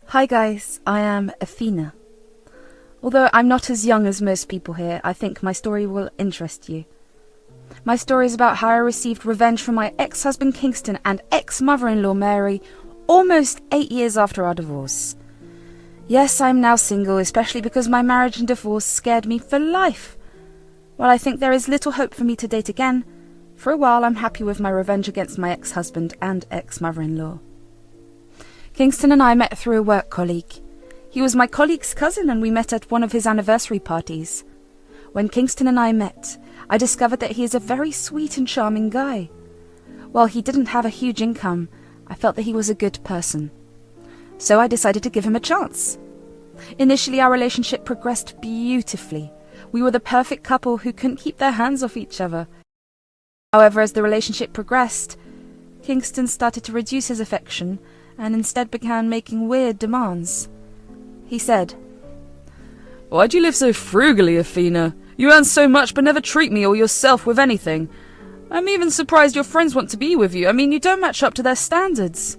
Hi guys, I am Athena. Although I'm not as young as most people here, I think my story will interest you. My story is about how I received revenge from my ex-husband Kingston and ex-mother-in-law Mary almost 8 years after our divorce. Yes, I'm now single, especially because my marriage and divorce scared me for life. While I think there is little hope for me to date again, for a while I'm happy with my revenge against my ex-husband and ex-mother-in-law. Kingston and I met through a work colleague. He was my colleague's cousin and we met at one of his anniversary parties. When Kingston and I met, I discovered that he is a very sweet and charming guy. While he didn't have a huge income, I felt that he was a good person. So I decided to give him a chance. Initially, our relationship progressed beautifully. We were the perfect couple who couldn't keep their hands off each other. However, as the relationship progressed, Kingston started to reduce his affection and instead began making weird demands. He said, "Why do you live so frugally, Athena? You earn so much but never treat me or yourself with anything. I'm even surprised your friends want to be with you. I mean, you don't match up to their standards."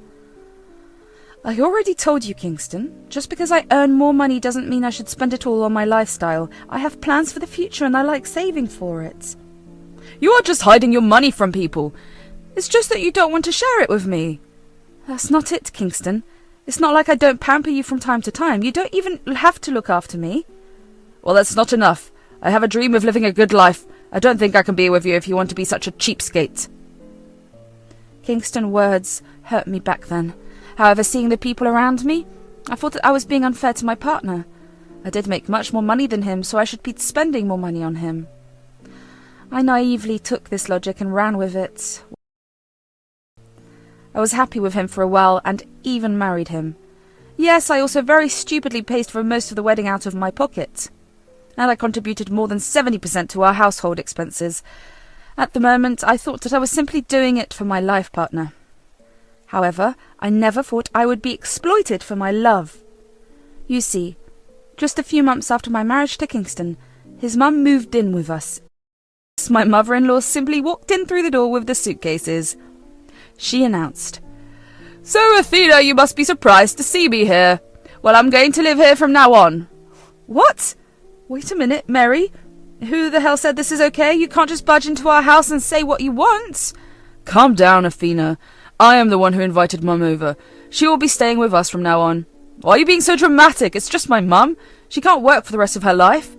I already told you, Kingston. Just because I earn more money doesn't mean I should spend it all on my lifestyle. I have plans for the future and I like saving for it. You are just hiding your money from people. It's just that you don't want to share it with me. That's not it, Kingston. It's not like I don't pamper you from time to time. You don't even have to look after me. Well, that's not enough. I have a dream of living a good life. I don't think I can be with you if you want to be such a cheapskate. Kingston's words hurt me back then. However, seeing the people around me, I thought that I was being unfair to my partner. I did make much more money than him, so I should be spending more money on him. I naively took this logic and ran with it. I was happy with him for a while and even married him. Yes, I also very stupidly paid for most of the wedding out of my pocket. And I contributed more than 70% to our household expenses. At the moment, I thought that I was simply doing it for my life partner. However, I never thought I would be exploited for my love. You see, just a few months after my marriage to Kingston, his mum moved in with us. My mother-in-law simply walked in through the door with the suitcases. She announced, "So, Athena, you must be surprised to see me here. Well, I'm going to live here from now on." What? Wait a minute, Mary. Who the hell said this is okay? You can't just budge into our house and say what you want. Calm down, Athena. I am the one who invited Mum over. She will be staying with us from now on. Why are you being so dramatic? It's just my mum. She can't work for the rest of her life.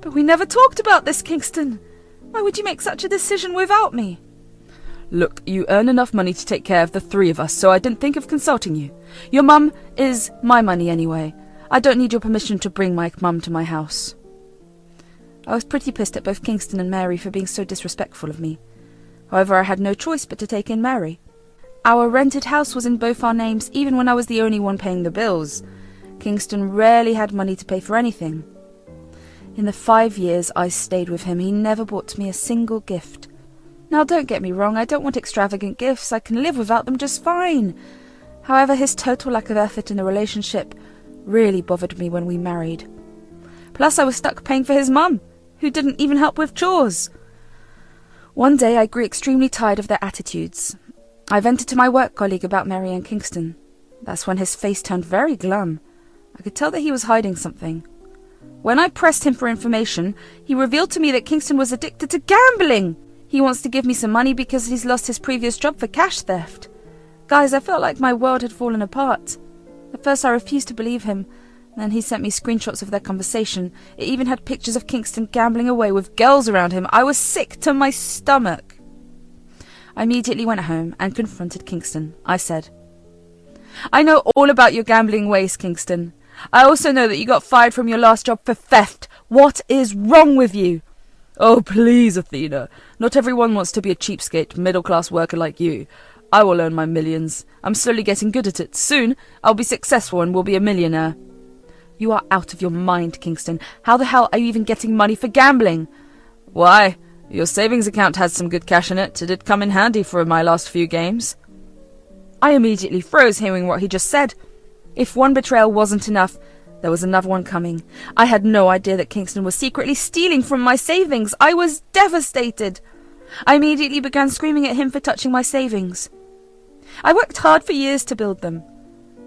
But we never talked about this, Kingston. Why would you make such a decision without me? Look, you earn enough money to take care of the three of us, so I didn't think of consulting you. Your mum is my money anyway. I don't need your permission to bring my mum to my house. I was pretty pissed at both Kingston and Mary for being so disrespectful of me. However, I had no choice but to take in Mary. Our rented house was in both our names, even when I was the only one paying the bills. Kingston rarely had money to pay for anything. In the 5 years I stayed with him, he never bought me a single gift. Now, don't get me wrong, I don't want extravagant gifts. I can live without them just fine. However, his total lack of effort in the relationship really bothered me when we married. Plus, I was stuck paying for his mum, who didn't even help with chores. One day, I grew extremely tired of their attitudes. I vented to my work colleague about Mary and Kingston. That's when his face turned very glum. I could tell that he was hiding something. When I pressed him for information, he revealed to me that Kingston was addicted to gambling. He wants to give me some money because he's lost his previous job for cash theft. Guys, I felt like my world had fallen apart. At first I refused to believe him. Then he sent me screenshots of their conversation. It even had pictures of Kingston gambling away with girls around him. I was sick to my stomach. I immediately went home and confronted Kingston. I said, "I know all about your gambling ways, Kingston. I also know that you got fired from your last job for theft. What is wrong with you?" "Oh, please, Athena. Not everyone wants to be a cheapskate, middle-class worker like you. I will earn my millions. I'm slowly getting good at it. Soon, I'll be successful and will be a millionaire." You are out of your mind, Kingston. How the hell are you even getting money for gambling? Why? Your savings account has some good cash in it. It did come in handy for my last few games. I immediately froze hearing what he just said. If one betrayal wasn't enough, there was another one coming. I had no idea that Kingston was secretly stealing from my savings. I was devastated. I immediately began screaming at him for touching my savings. I worked hard for years to build them.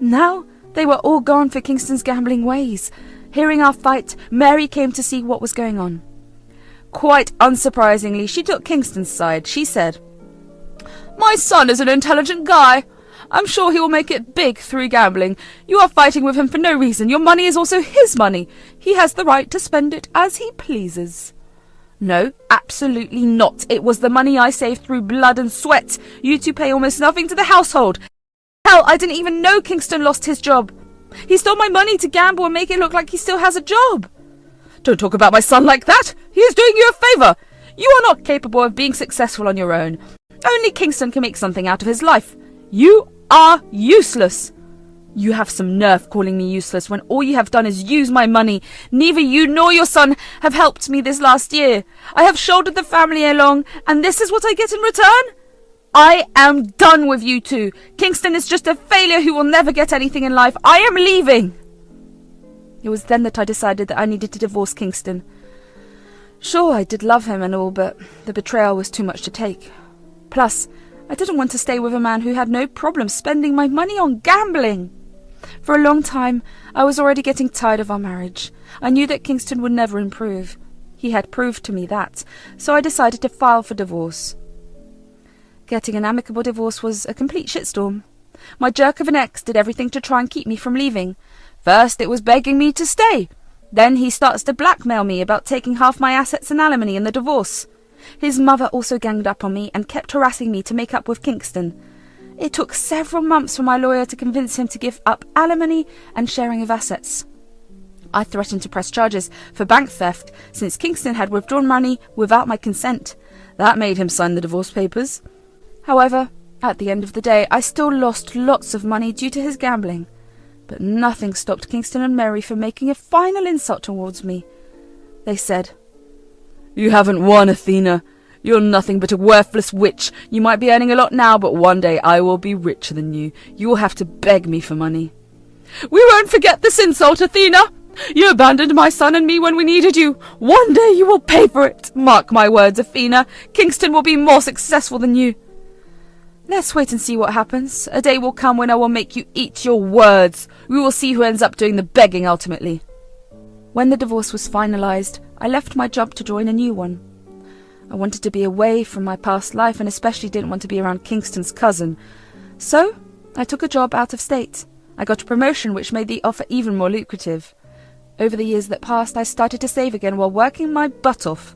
Now, They were all gone for Kingston's gambling ways. Hearing our fight, Mary came to see what was going on. Quite unsurprisingly, she took Kingston's side. She said, "My son is an intelligent guy. I'm sure he will make it big through gambling. You are fighting with him for no reason. Your money is also his money. He has the right to spend it as he pleases." No, absolutely not. It was the money I saved through blood and sweat. You two pay almost nothing to the household. Hell, I didn't even know Kingston lost his job. He stole my money to gamble and make it look like he still has a job. Don't talk about my son like that. He is doing you a favour. You are not capable of being successful on your own. Only Kingston can make something out of his life. You are useless. You have some nerve calling me useless when all you have done is use my money. Neither you nor your son have helped me this last year. I have shouldered the family along, and this is what I get in return? I am done with you two. Kingston is just a failure who will never get anything in life. I am leaving. It was then that I decided that I needed to divorce Kingston. Sure, I did love him and all, but the betrayal was too much to take. Plus, I didn't want to stay with a man who had no problem spending my money on gambling. For a long time, I was already getting tired of our marriage. I knew that Kingston would never improve. He had proved to me that, so I decided to file for divorce. Getting an amicable divorce was a complete shitstorm. My jerk of an ex did everything to try and keep me from leaving. First, it was begging me to stay. Then he starts to blackmail me about taking half my assets and alimony in the divorce. His mother also ganged up on me and kept harassing me to make up with Kingston. It took several months for my lawyer to convince him to give up alimony and sharing of assets. I threatened to press charges for bank theft since Kingston had withdrawn money without my consent. That made him sign the divorce papers. However, at the end of the day, I still lost lots of money due to his gambling. But nothing stopped Kingston and Mary from making a final insult towards me. They said, "You haven't won, Athena. You're nothing but a worthless witch. You might be earning a lot now, but one day I will be richer than you. You will have to beg me for money." "We won't forget this insult, Athena. You abandoned my son and me when we needed you. One day you will pay for it. Mark my words, Athena. Kingston will be more successful than you." Let's wait and see what happens. A day will come when I will make you eat your words. We will see who ends up doing the begging ultimately. When the divorce was finalized, I left my job to join a new one. I wanted to be away from my past life and especially didn't want to be around Kingston's cousin. So, I took a job out of state. I got a promotion which made the offer even more lucrative. Over the years that passed, I started to save again while working my butt off.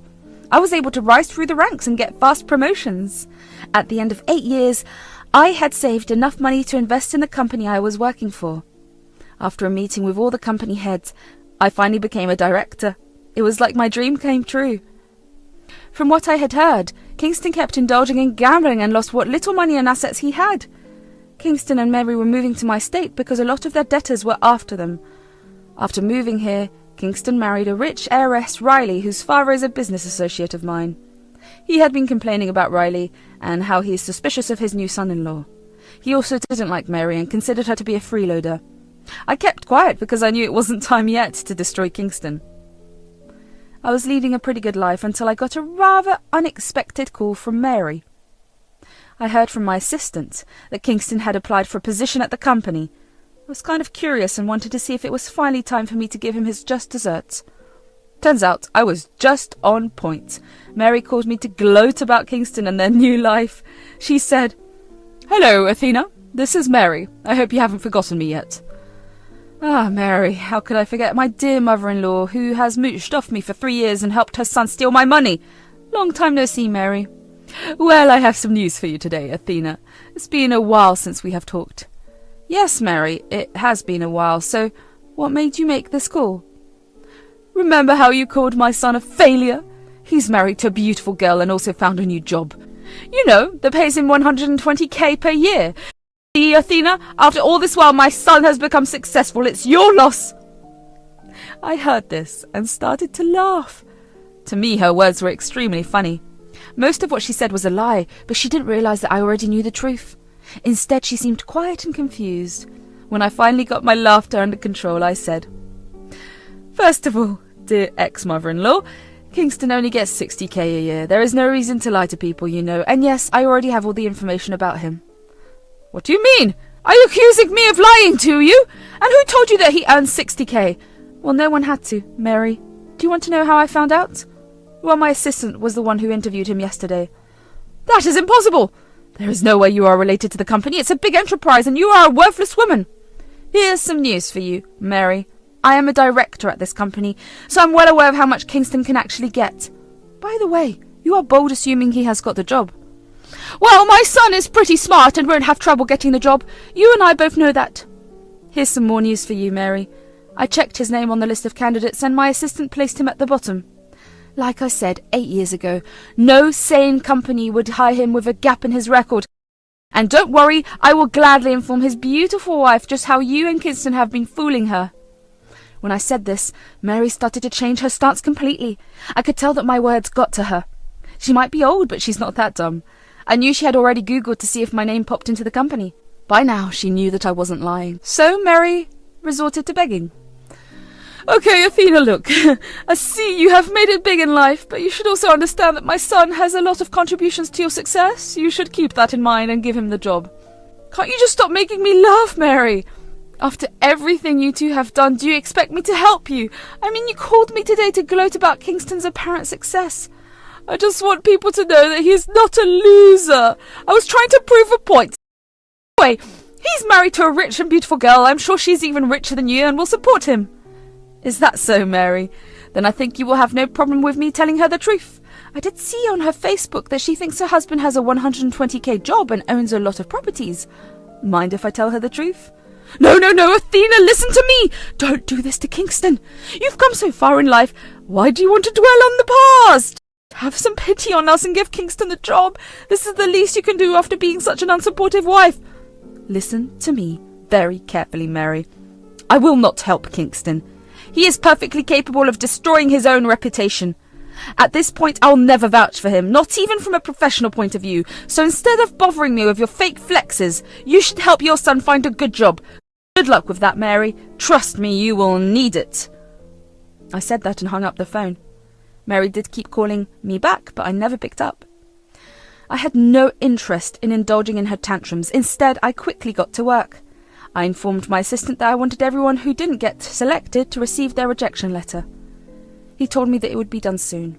I was able to rise through the ranks and get fast promotions. At the end of 8 years, I had saved enough money to invest in the company I was working for. After a meeting with all the company heads, I finally became a director. It was like my dream came true. From what I had heard, Kingston kept indulging in gambling and lost what little money and assets he had. Kingston and Mary were moving to my state because a lot of their debtors were after them. After moving here, Kingston married a rich heiress, Riley, whose father is a business associate of mine. He had been complaining about Riley and how he is suspicious of his new son-in-law. He also didn't like Mary and considered her to be a freeloader. I kept quiet because I knew it wasn't time yet to destroy Kingston. I was leading a pretty good life until I got a rather unexpected call from Mary. I heard from my assistant that Kingston had applied for a position at the company. I was kind of curious and wanted to see if it was finally time for me to give him his just desserts. Turns out I was just on point. Mary called me to gloat about Kingston and their new life. She said, "Hello, Athena. This is Mary. I hope you haven't forgotten me yet." Ah, Mary, how could I forget my dear mother-in-law, who has mooched off me for 3 years and helped her son steal my money? Long time no see, Mary. Well, I have some news for you today, Athena. It's been a while since we have talked. Yes, Mary, it has been a while, so what made you make this call? Remember how you called my son a failure? He's married to a beautiful girl and also found a new job. You know, that pays him 120k per year. See, Athena, after all this while my son has become successful. It's your loss. I heard this and started to laugh. To me, her words were extremely funny. Most of what she said was a lie, but she didn't realize that I already knew the truth. Instead, she seemed quiet and confused. When I finally got my laughter under control, I said, "First of all, dear ex-mother-in-law, Kingston only gets 60k a year. There is no reason to lie to people, you know, and yes, I already have all the information about him." "What do you mean? Are you accusing me of lying to you? And who told you that he earned 60k? Well, no one had to, Mary. Do you want to know how I found out? Well, my assistant was the one who interviewed him yesterday. That is impossible! There is no way you are related to the company. It's a big enterprise and you are a worthless woman. Here's some news for you, Mary. I am a director at this company, so I'm well aware of how much Kingston can actually get. By the way, you are bold assuming he has got the job. Well, my son is pretty smart and won't have trouble getting the job. You and I both know that. Here's some more news for you, Mary. I checked his name on the list of candidates and my assistant placed him at the bottom. Like I said 8 years ago, no sane company would hire him with a gap in his record. And don't worry, I will gladly inform his beautiful wife just how you and Kingston have been fooling her. When I said this, Mary started to change her stance completely. I could tell that my words got to her. She might be old, but she's not that dumb. I knew she had already Googled to see if my name popped into the company. By now, she knew that I wasn't lying. So Mary resorted to begging. Okay, Athena, look. I see you have made it big in life, but you should also understand that my son has a lot of contributions to your success. You should keep that in mind and give him the job. Can't you just stop making me laugh, Mary? After everything you two have done, do you expect me to help you? I mean, you called me today to gloat about Kingston's apparent success. I just want people to know that he is not a loser. I was trying to prove a point. Anyway, he's married to a rich and beautiful girl. I'm sure she's even richer than you and will support him. Is that so, Mary? Then I think you will have no problem with me telling her the truth. I did see on her Facebook that she thinks her husband has a 120k job and owns a lot of properties. Mind if I tell her the truth? No, Athena, listen to me! Don't do this to Kingston. You've come so far in life. Why do you want to dwell on the past? Have some pity on us and give Kingston the job. This is the least you can do after being such an unsupportive wife. Listen to me very carefully, Mary. I will not help Kingston. He is perfectly capable of destroying his own reputation. At this point, I'll never vouch for him, not even from a professional point of view. So instead of bothering me with your fake flexes, you should help your son find a good job. Good luck with that, Mary. Trust me, you will need it. I said that and hung up the phone. Mary did keep calling me back, but I never picked up. I had no interest in indulging in her tantrums. Instead, I quickly got to work. I informed my assistant that I wanted everyone who didn't get selected to receive their rejection letter. He told me that it would be done soon.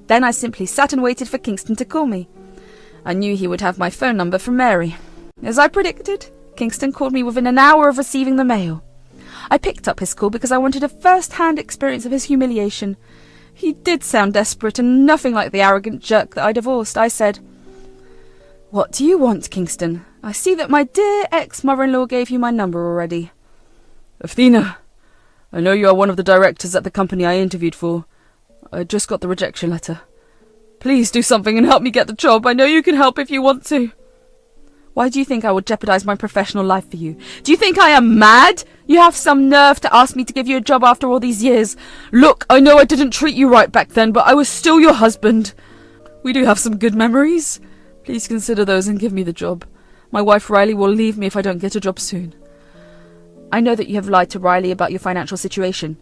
Then I simply sat and waited for Kingston to call me. I knew he would have my phone number from Mary. As I predicted, Kingston called me within an hour of receiving the mail. I picked up his call because I wanted a first-hand experience of his humiliation. He did sound desperate and nothing like the arrogant jerk that I divorced. I said, "What do you want, Kingston? I see that my dear ex-mother-in-law gave you my number already." Athena, I know you are one of the directors at the company I interviewed for. I just got the rejection letter. Please do something and help me get the job. I know you can help if you want to. Why do you think I would jeopardize my professional life for you? Do you think I am mad? You have some nerve to ask me to give you a job after all these years. Look, I know I didn't treat you right back then, but I was still your husband. We do have some good memories. Please consider those and give me the job. My wife Riley will leave me if I don't get a job soon. I know that you have lied to Riley about your financial situation.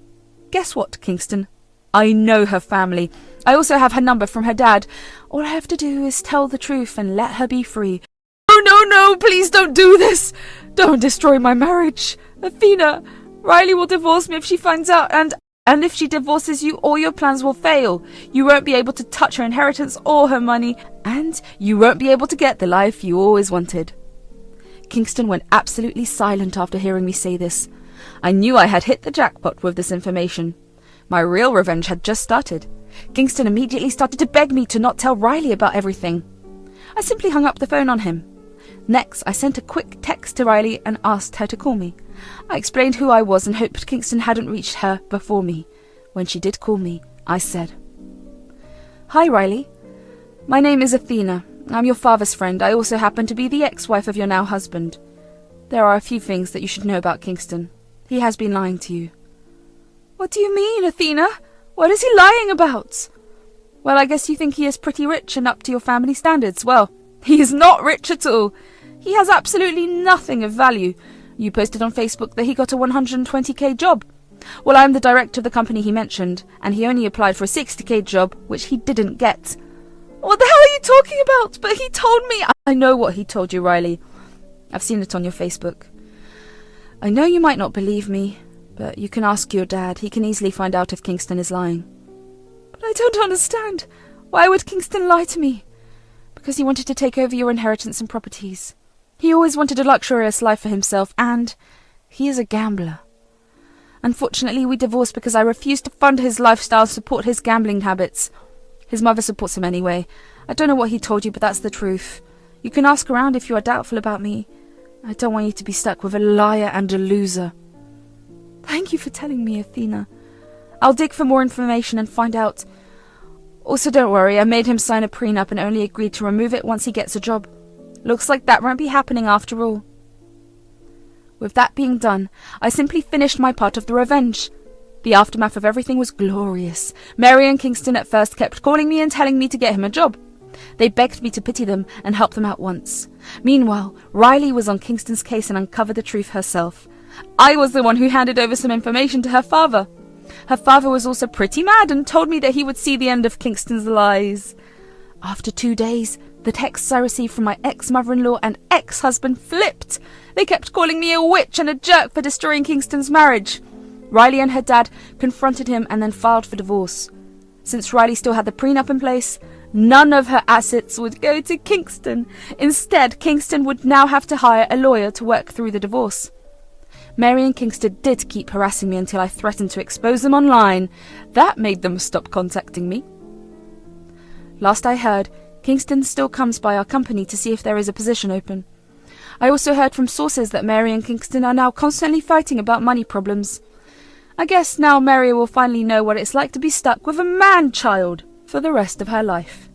Guess what, Kingston? I know her family. I also have her number from her dad. All I have to do is tell the truth and let her be free. No, please don't do this. Don't destroy my marriage. Athena, Riley will divorce me if she finds out, and if she divorces you, all your plans will fail. You won't be able to touch her inheritance or her money, and you won't be able to get the life you always wanted. Kingston went absolutely silent after hearing me say this. I knew I had hit the jackpot with this information. My real revenge had just started. Kingston immediately started to beg me to not tell Riley about everything. I simply hung up the phone on him. Next, I sent a quick text to Riley and asked her to call me. I explained who I was and hoped Kingston hadn't reached her before me. When she did call me, I said, "Hi, Riley. My name is Athena. I'm your father's friend. I also happen to be the ex-wife of your now husband. There are a few things that you should know about Kingston. He has been lying to you." "What do you mean, Athena? What is he lying about?" "Well, I guess you think he is pretty rich and up to your family standards. Well, he is not rich at all. He has absolutely nothing of value. You posted on Facebook that he got a 120k job. Well, I'm the director of the company he mentioned, and he only applied for a 60k job, which he didn't get." "What the hell are you talking about? But he told me—" "I know what he told you, Riley. I've seen it on your Facebook. I know you might not believe me, but you can ask your dad. He can easily find out if Kingston is lying. But I don't understand. Why would Kingston lie to me? Because he wanted to take over your inheritance and properties. He always wanted a luxurious life for himself, and he is a gambler. Unfortunately, we divorced because I refused to fund his lifestyle and support his gambling habits. His mother supports him anyway. I don't know what he told you, but that's the truth. You can ask around if you are doubtful about me. I don't want you to be stuck with a liar and a loser. Thank you for telling me, Athena. I'll dig for more information and find out. Also, don't worry, I made him sign a prenup and only agreed to remove it once he gets a job. Looks like that won't be happening after all. With that being done, I simply finished my part of the revenge. The aftermath of everything was glorious. Mary and Kingston at first kept calling me and telling me to get him a job. They begged me to pity them and help them out once. Meanwhile, Riley was on Kingston's case and uncovered the truth herself. I was the one who handed over some information to her father. Her father was also pretty mad and told me that he would see the end of Kingston's lies. After 2 days, the texts I received from my ex-mother-in-law and ex-husband flipped. They kept calling me a witch and a jerk for destroying Kingston's marriage. Riley and her dad confronted him and then filed for divorce. Since Riley still had the prenup in place, none of her assets would go to Kingston. Instead, Kingston would now have to hire a lawyer to work through the divorce. Mary and Kingston did keep harassing me until I threatened to expose them online. That made them stop contacting me. Last I heard, Kingston still comes by our company to see if there is a position open. I also heard from sources that Mary and Kingston are now constantly fighting about money problems. I guess now Mary will finally know what it's like to be stuck with a man-child for the rest of her life.